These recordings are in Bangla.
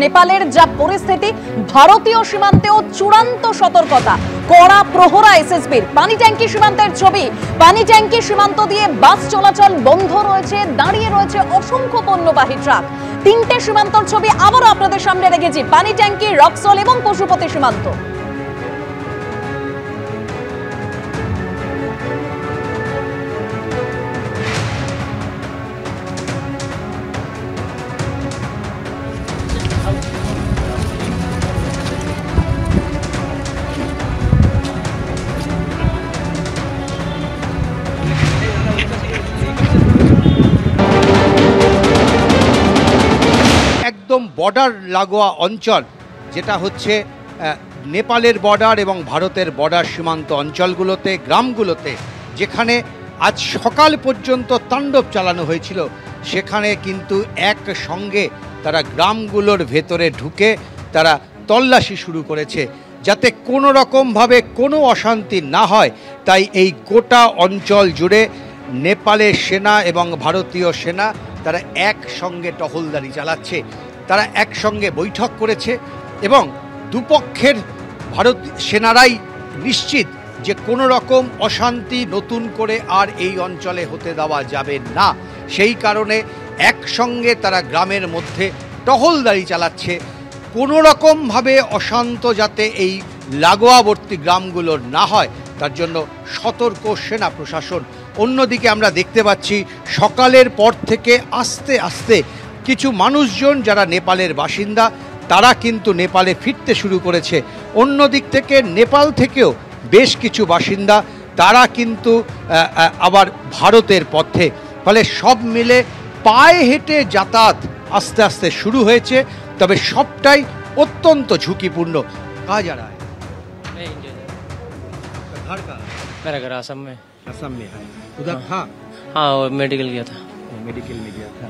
নেপালের যা পরিস্থিতি, ভারতীয় সীমান্তেও চূড়ান্ত সতর্কতা, কড়া প্রহরা এসএসবির। পানি ট্যাঙ্কি সীমান্তের ছবি, পানি ট্যাঙ্কি সীমান্ত দিয়ে বাস চলাচল বন্ধ রয়েছে, দাঁড়িয়ে রয়েছে অসংখ্য পণ্যবাহী ট্রাক। তিনটে সীমান্তর ছবি আবারও আপনাদের সামনে রেখেছি, পানি ট্যাঙ্কি, রক্সল এবং পশুপতি সীমান্ত। একদম বর্ডার লাগোয়া অঞ্চল, যেটা হচ্ছে নেপালের বর্ডার এবং ভারতের বর্ডার সীমান্ত অঞ্চলগুলোতে, গ্রামগুলোতে, যেখানে আজ সকাল পর্যন্ত তাণ্ডব চালানো হয়েছিল, সেখানে কিন্তু একসঙ্গে তারা গ্রামগুলোর ভেতরে ঢুকে তারা তল্লাশি শুরু করেছে, যাতে কোনো রকমভাবে কোনো অশান্তি না হয়। তাই এই গোটা অঞ্চল জুড়ে নেপালের সেনা এবং ভারতীয় সেনা তারা একসঙ্গে টহলদারি চালাচ্ছে, তারা একসঙ্গে বৈঠক করেছে এবং দুপক্ষের ভারত সেনারাই নিশ্চিত যে কোনো রকম অশান্তি নতুন করে আর এই অঞ্চলে হতে দেওয়া যাবে না। সেই কারণে একসঙ্গে তারা গ্রামের মধ্যে টহলদারি চালাচ্ছে, কোনো রকমভাবে অশান্ত যাতে এই লাগোয়াবর্তী গ্রামগুলোর না হয় তার জন্য সতর্ক সেনা প্রশাসন। অন্যদিকে আমরা দেখতে পাচ্ছি সকালের পর থেকে আস্তে আস্তে কিছু মানুষজন যারা নেপালের বাসিন্দা তারা কিন্তু নেপালে ফিরতে শুরু করেছে। অন্যদিক থেকে নেপাল থেকেও বেশ কিছু বাসিন্দা তারা কিন্তু আবার ভারতের পথে। ফলে সব মিলে পায়ে হেঁটে যাতায়াত আস্তে আস্তে শুরু হয়েছে, তবে সবটাই অত্যন্ত ঝুঁকিপূর্ণ। कहाँ जा रहा है? मैं इंडिया जा रहा घर का? हूँ। मेरा घर असम में। असम में है। उधर था? हाँ, वो मेडिकल गया था। मेडिकल में गया था।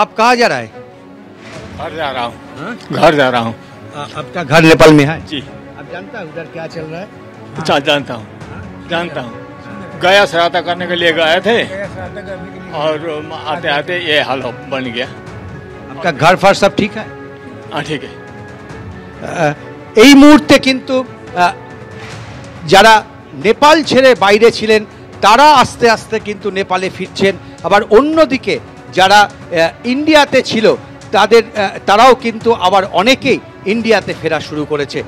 आप कहाँ जा रहा है? घर जा रहा हूँ। हाँ? घर जा रहा हूँ। आपका घर नेपाल में है? जी। आप जानता है उधर क्या चल रहा है? अच्छा, जानता हूँ, जानता हूँ। गया सहायता करने के लिए गए थे और आते आते ये हाल बन गया। आपका घर फर सब ठीक है? हाँ, ठीक है। এই মুহূর্তে কিন্তু যারা নেপাল ছেড়ে বাইরে ছিলেন তারা আস্তে আস্তে কিন্তু নেপালে ফিরছেন। আবার অন্যদিকে যারা ইন্ডিয়াতে ছিল তারাও কিন্তু আবার অনেকেই ইন্ডিয়াতে ফেরা শুরু করেছে।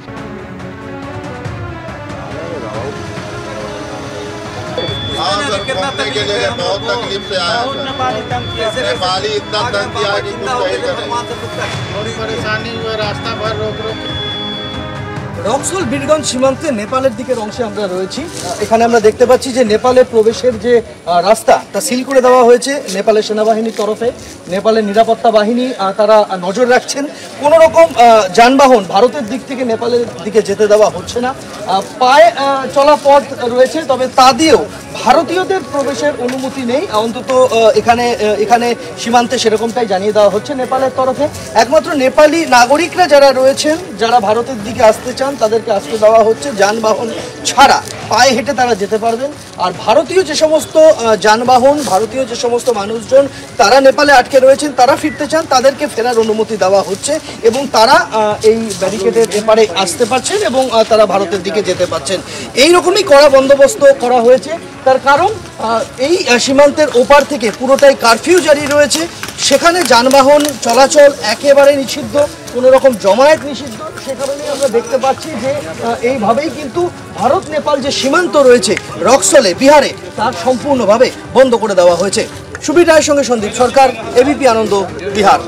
बहुत तकलीफ से आया, नेपाली इतना तंग किया कि कुछ नहीं करे। बड़ी परेशानी हुई, रास्ता भर रोक रोक। রক্সল বীরগঞ্জ সীমান্তে নেপালের দিকের অংশে আমরা রয়েছি। এখানে আমরা দেখতে পাচ্ছি যে নেপালে প্রবেশের যে রাস্তা তা সিল করে দেওয়া হয়েছে নেপালের সেনাবাহিনীর তরফে। নেপালের নিরাপত্তা বাহিনী তারা নজর রাখছেন, কোনো রকম যানবাহন ভারতের দিক থেকে নেপালের দিকে যেতে দেওয়া হচ্ছে না। পায়ে চলা পথ রয়েছে, তবে তা দিয়েও ভারতীয়দের প্রবেশের অনুমতি নেই, অন্তত এখানে সীমান্তে সেরকমটাই জানিয়ে দেওয়া হচ্ছে নেপালের তরফে। একমাত্র নেপালি নাগরিকরা যারা রয়েছেন, যারা ভারতের দিকে আসতে চান তাদেরকে আসতে দেওয়া হচ্ছে, যানবাহন ছাড়া পায়ে হেঁটে তারা যেতে পারবেন। আর ভারতীয় যে সমস্ত যানবাহন, ভারতীয় যে সমস্ত মানুষজন তারা নেপালে আটকে রয়েছেন, তারা ফিরতে চান, তাদেরকে ফেরার অনুমতি দেওয়া হচ্ছে এবং তারা এই ব্যারিকেডের এপারে আসতে পারছেন এবং তারা ভারতের দিকে যেতে পারছেন। এইরকমই কড়া বন্দোবস্ত করা হয়েছে, তার কারণ এই সীমান্তের ওপার থেকে পুরোটাই কারফিউ জারি রয়েছে। সেখানে যানবাহন চলাচল একেবারে নিষিদ্ধ, কোনো রকম জমায়েত নিষিদ্ধ। সে কারণেই আমরা দেখতে পাচ্ছি যে এইভাবেই কিন্তু ভারত নেপাল যে সীমান্ত রয়েছে রক্সলে, বিহারে, তার সম্পূর্ণভাবে বন্ধ করে দেওয়া হয়েছে। সুবীর রায়ের সঙ্গে সন্দীপ সরকার, এবিপি আনন্দ, বিহার।